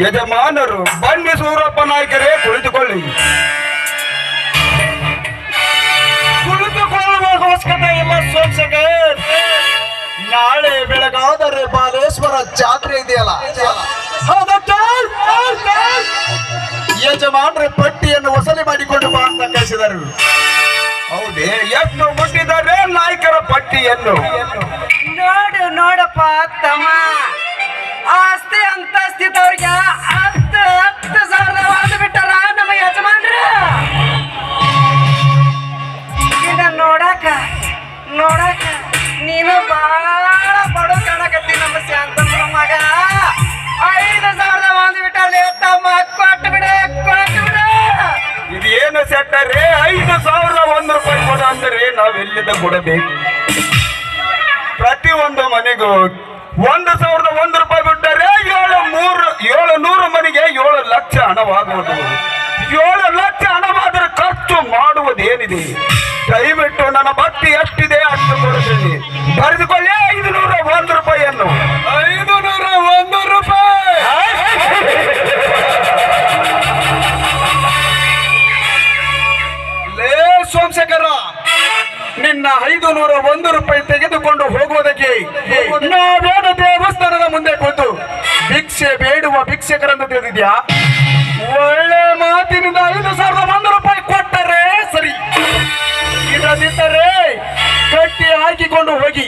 ಯಜಮಾನರು ಬನ್ನಿ ಸೂರಪ್ಪ ನಾಯಕರೇ, ಕುಳಿತುಕೊಳ್ಳಿ. ಕುಳಿತುಕೊಳ್ಳುವಾಗೋಸ್ಕರ ಇಲ್ಲ ಸೋಮಶೇಖರ್. ನಾಳೆ ಬೆಳಗಾದರೆ ಬಾಲೇಶ್ವರ ಜಾತ್ರೆ ಇದೆಯಲ್ಲ, ಯಜಮಾನ್ರೆ ಪಟ್ಟಿಯನ್ನು ವಸೂಲಿ ಮಾಡಿಕೊಂಡು ಬಾ ಅಂತ ಕಳಿಸಿದರು. ಹೌದೇ? ಎಷ್ಟು ಮುಟ್ಟಿದ್ದಾರೆ ನಾಯಕರ ಪಟ್ಟಿಯನ್ನು? ನೋಡಪ್ಪ ತಮ್ಮ, ಆಸ್ತಿ ಅಂತಸ್ತಿದ್ದವ್ರಿಗೆ 10,000 ಒಂದು ಬಿಟ್ಟಾರ ನಮ್ಮ ಯಜಮಾನ್ರ. ಈಗ ನೋಡಾಕ ನೀನು ಬಾಳ ಬಡ ಕಾಣಕತ್ತಿ. ನಮ್ಮ ಶಾಂತನ ಮಗ 5,000 ಒಂದು ಬಿಟ್ಟಾಳೆ ತಮ್ಮ. ಕೊಟ್ಟು ಬಿಡ. ಇದೇನು ಸೆಟ್ಟರೆ 5,001 ರೂಪಾಯಿ ಕೊಡ ಅಂದರೆ ನಾವೆಲ್ಲಿಂದ ಕೊಡಬೇಕು? ಪ್ರತಿಯೊಂದು ಮನೆಗೂ 1,001 ರೂಪಾಯಿ ಬಿಟ್ಟರೆ 700 ಮನೆಗೆ 7 ಲಕ್ಷ ಹಣವಾಗುವುದು. 7 ಲಕ್ಷ ಹಣವಾದರೆ ಖರ್ಚು ಮಾಡುವುದೇನಿದೆ? ದಯವಿಟ್ಟು ನನ್ನ ಭಕ್ತಿ ಎಷ್ಟಿದೆ ಅಷ್ಟು ಕೊಡುತ್ತೇನೆ. ಬರೆದುಕೊಳ್ಳಿ 501 ರೂಪಾಯಿಯನ್ನು. 501 ರೂಪಾಯಿ. ಲೇ ಸೋಮಶೇಖರ, ನಿನ್ನ 501 ರೂಪಾಯಿ ತೆಗೆದುಕೊಂಡು ಹೋಗುವುದಕ್ಕೆ ನಾವೇನು ದೇವಸ್ಥಾನದ ಮುಂದೆ ಕೂತು ಭಿಕ್ಷೆ ಬೇಡುವ ಭಿಕ್ಷಕರನ್ನು ತಿಳಿದಿದ್ಯಾ? ಒಳ್ಳೆ ಮಾತಿನಿಂದ 5,001 ರೂಪಾಯಿ ಕೊಟ್ಟರೆ ಸರಿ, ಇಲ್ಲದಿದ್ದರೆ ಕಟ್ಟಿ ಹಾಕಿಕೊಂಡು ಹೋಗಿ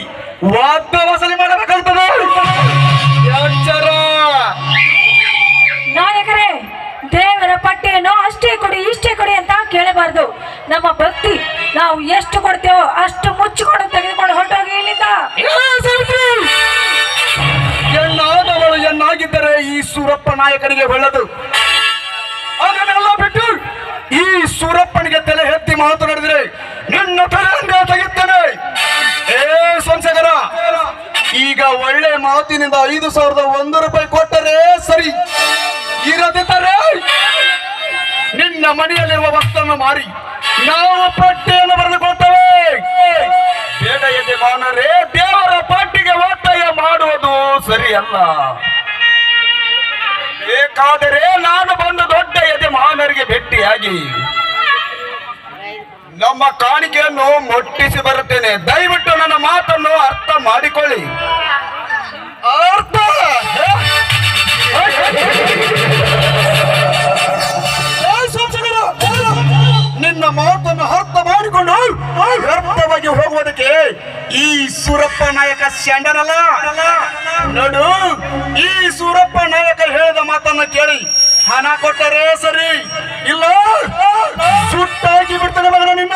ವಾದ್ಯ ವಸೂಲಿ ಮಾಡಬೇಕಾಗ್ತದೆ. ಎಚ್ಚರ. ನಾಯಕರೇ, ದೇವರ ಪಟ್ಟಿಯನ್ನು ಅಷ್ಟೇ ಕೊಡಿ ಇಷ್ಟೇ ಕೊಡಿ ಅಂತ ಕೇಳಬಾರ್ದು. ನಮ್ಮ ಭಕ್ತಿ ನಾವು ಎಷ್ಟು ಕೊಡ್ತೇವೋ ಅಷ್ಟು ಮುಚ್ಚಿಕೊಂಡು ತೆಗೆದುಕೊಂಡು ಹೊರಟೋಗಿ ಇಲ್ಲಿಂದ. ಹೆಣ್ಣಾದವಳು ಹೆಣ್ಣಾಗಿದ್ದರೆ ಈ ಸೂರಪ್ಪ ನಾಯಕನಿಗೆ ಒಳ್ಳೆದು. ಅದನ್ನೆಲ್ಲ ಬಿಟ್ಟು ಈ ಸೂರಪ್ಪನಿಗೆ ತಲೆ ಎತ್ತಿ ಮಾತನಾಡಿದರೆ ನಿನ್ನ ತಲೆಯಿಂದ ತೆಗೆಯುತ್ತೇನೆ. ಏ ಸೋಮಶೇಖರ, ಈಗ ಒಳ್ಳೆ ಮಾತಿನಿಂದ 5,001 ರೂಪಾಯಿ ಕೊಟ್ಟರೆ ಸರಿ, ಇರದಿದ್ದರೆ ನಿನ್ನ ಮನೆಯಲ್ಲಿರುವ ವಸ್ತುವನ್ನು ಮಾರಿ ನಾವು ಪಟ್ಟಿಯನ್ನು ಬರೆದುಕೊಳ್ತೇವೆ. ಬೇಡ ಯಜಮಾನರೇ, ದೇವರ ಪಟ್ಟಿಗೆ ಒತ್ತಾಯ ಮಾಡುವುದು ಸರಿಯಲ್ಲ. ಬೇಕಾದರೆ ನಾನು ಬಂದು ದೊಡ್ಡ ಯಜಮಾನರಿಗೆ ಭೇಟಿಯಾಗಿ ನಮ್ಮ ಕಾಣಿಕೆಯನ್ನು ಮುಟ್ಟಿಸಿ ಬರುತ್ತೇನೆ. ದಯವಿಟ್ಟು ನನ್ನ ಮಾತನ್ನು ಅರ್ಥ ಮಾಡಿಕೊಳ್ಳಿ. ಅರ್ಥ ನಿನ್ನ ಮಾತನ್ನು ಅರ್ಥ ಮಾಡಿಕೊಂಡು ವ್ಯರ್ಥವಾಗಿ ಹೋಗುವುದಕ್ಕೆ ಈ ಸೂರಪ್ಪ ನಾಯಕ ಸ್ಯಾಂಡನಲ್ಲ. ನೋಡು, ಈ ಸೂರಪ್ಪ ನಾಯಕ ಹೇಳಿದ ಮಾತನ್ನು ಕೇಳಿ ಹಣ ಕೊಟ್ಟರೆ ಸರಿ, ಇಲ್ಲ ಸುಟ್ಟಾಕಿ ಬಿಡ್ತಾನೆ ಮಗನ ನಿನ್ನ.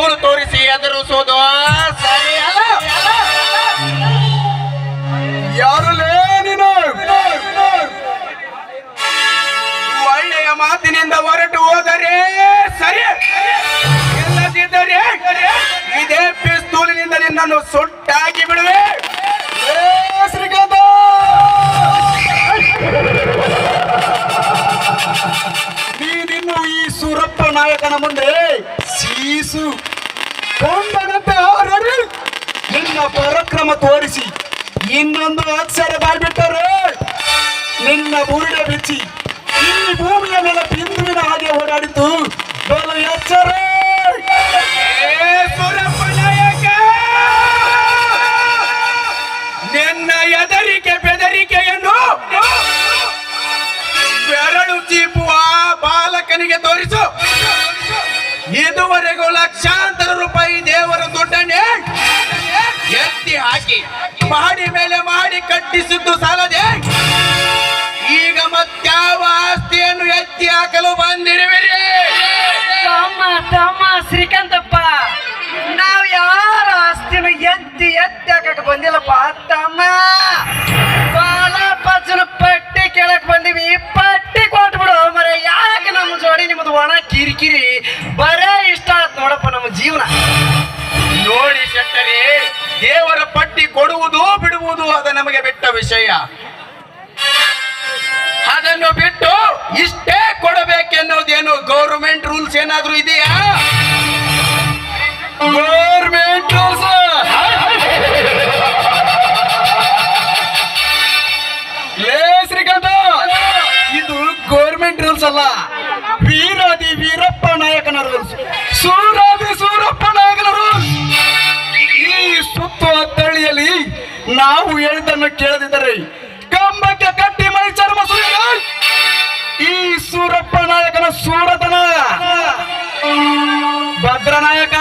ಪಿಸ್ತೂಲ್ ತೋರಿಸಿ ಎದುರಿಸೋದು ಸರಿಯಲ್ಲ. ಯಾರಲ್ಲೇ ನೀನು? ಒಳ್ಳೆಯ ಮಾತಿನಿಂದ ಹೊರಟು ಹೋದರೆ ಸರಿ, ಇಲ್ಲದಿದ್ದರೆ ಇದೇ ಪಿಸ್ತೂಲಿನಿಂದ ನಿನ್ನನ್ನು ಸುಟ್ಟಾಕಿ ಬಿಡುವೆ. ಏ ಶ್ರೀಕಾಂತ, ನೀನಿನ್ನು ಈ ಸೂರಪ್ಪ ನಾಯಕನ ಮುಂದೆ ಸೀಸು ಕೊಂಡಂತೆ ಹಾರಡಿ. ನಿನ್ನ ಪರಾಕ್ರಮ ತೋರಿಸಿ ಇನ್ನೊಂದು ಅಕ್ಷರ ಬಾಳ್ಬಿಟ್ಟರೆ ನಿನ್ನ ಬುರುಡೆ ಬಿಚ್ಚಿ ಈ ಭೂಮಿಯ ಮೇಲೆ ಬಿಂದುವಿನ ಹಾಗೆ ಓಡಾಡಿತು ಬಲು ಎಚ್ಚರ. ಸೂರಪ್ಪ ನಾಯಕ, ನಿನ್ನ ಎದರಿಕೆ ಬೆದರಿಕೆಯನ್ನು ಬೆರಳು ಚೀಪುವ ಬಾಲಕನಿಗೆ ತೋರಿಸು. ಇದುವರೆಗೂ ಲಕ್ಷಾಂತರ ರೂಪಾಯಿ ದೇವರ ದುಡ್ಡನ್ನೇ ಎತ್ತಿ ಹಾಕಿ ಮಾಡಿ ಮೇಲೆ ಮಾಡಿ ಕಟ್ಟಿಸಿದ್ದು ಸಾಲದೆ ಈಗ ಮತ್ಯಾವ ಆಸ್ತಿಯನ್ನು ಎತ್ತಿ ಹಾಕಲು ಬಂದಿರುವಿರಿ? ತಮ್ಮ ತಮ್ಮ ಶ್ರೀಕಾಂತಪ್ಪ, ನಾವ್ ಯಾರ ಆಸ್ತಿನ ಎತ್ತಿ ಎತ್ತಿ ಹಾಕಕ್ ಬಂದಿಲ್ಲಪ್ಪ ತಮ್ಮ. ಬಾಲಪಚ್ಚನ ಪಟ್ಟಿ ಕೇಳಕ್ ಬಂದಿವಿ, ಪಟ್ಟಿ ಕೊಟ್ಬಿಡು ಮರೆ. ಯಾಕೆ ನಮ್ಮ ಜೋಡಿ ನಿಮ್ಮದು ಒಣ ಕಿರಿಕಿರಿ ಬರೇ ಇಷ್ಟ ಆತ್ ನೋಡಪ್ಪ ನಮ್ಮ ಜೀವನ. ನೋಡಿ ಶೆಟ್ಟರಿ, ದೇವರ ಪಟ್ಟಿ ಕೊಡುವುದು ಬಿಡುವುದು ಅದು ನಮಗೆ ಬಿಟ್ಟ ವಿಷಯ. ಅದನ್ನು ಬಿಟ್ಟು ಇಷ್ಟೇ ಕೊಡಬೇಕೆನ್ನೋದೇನು ಗೌರ್ಮೆಂಟ್ ರೂಲ್ಸ್ ಏನಾದ್ರೂ ಇದೆಯಾ? ಗೌರ್ಮೆಂಟ್ ರೂಲ್ಸ್ ಲೇ ಶ್ರೀಕಾಂತ, ಇದು ಗೌರ್ಮೆಂಟ್ ರೂಲ್ಸ್ ಅಲ್ಲ, ವೀರಾದಿ ವೀರಪ್ಪ ನಾಯಕನ ರೂಲ್ಸ್. ಸೂರಾದಿ ಸೂರಪ್ಪ ನಾಯಕನ ರೂಲ್ಸ್. ಈ ಸುತ್ತು ಹತ್ತಳ್ಳಿಯಲ್ಲಿ ನಾವು ಹೇಳಿದ್ದನ್ನು ಕೇಳದಿದ್ದರೆ ಕಂಬಕ್ಕೆ ಕಟ್ಟಿ ಮೈ ಚರ್ಮ ಸುರಿದ ಈ ಸೂರಪ್ಪ ನಾಯಕನ ಸೂರತನ. ಭದ್ರ ನಾಯಕ,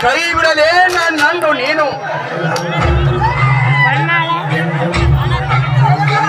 ಕೈ ಬಿಡಲೇ ನನ್ನಂದು ನೀನು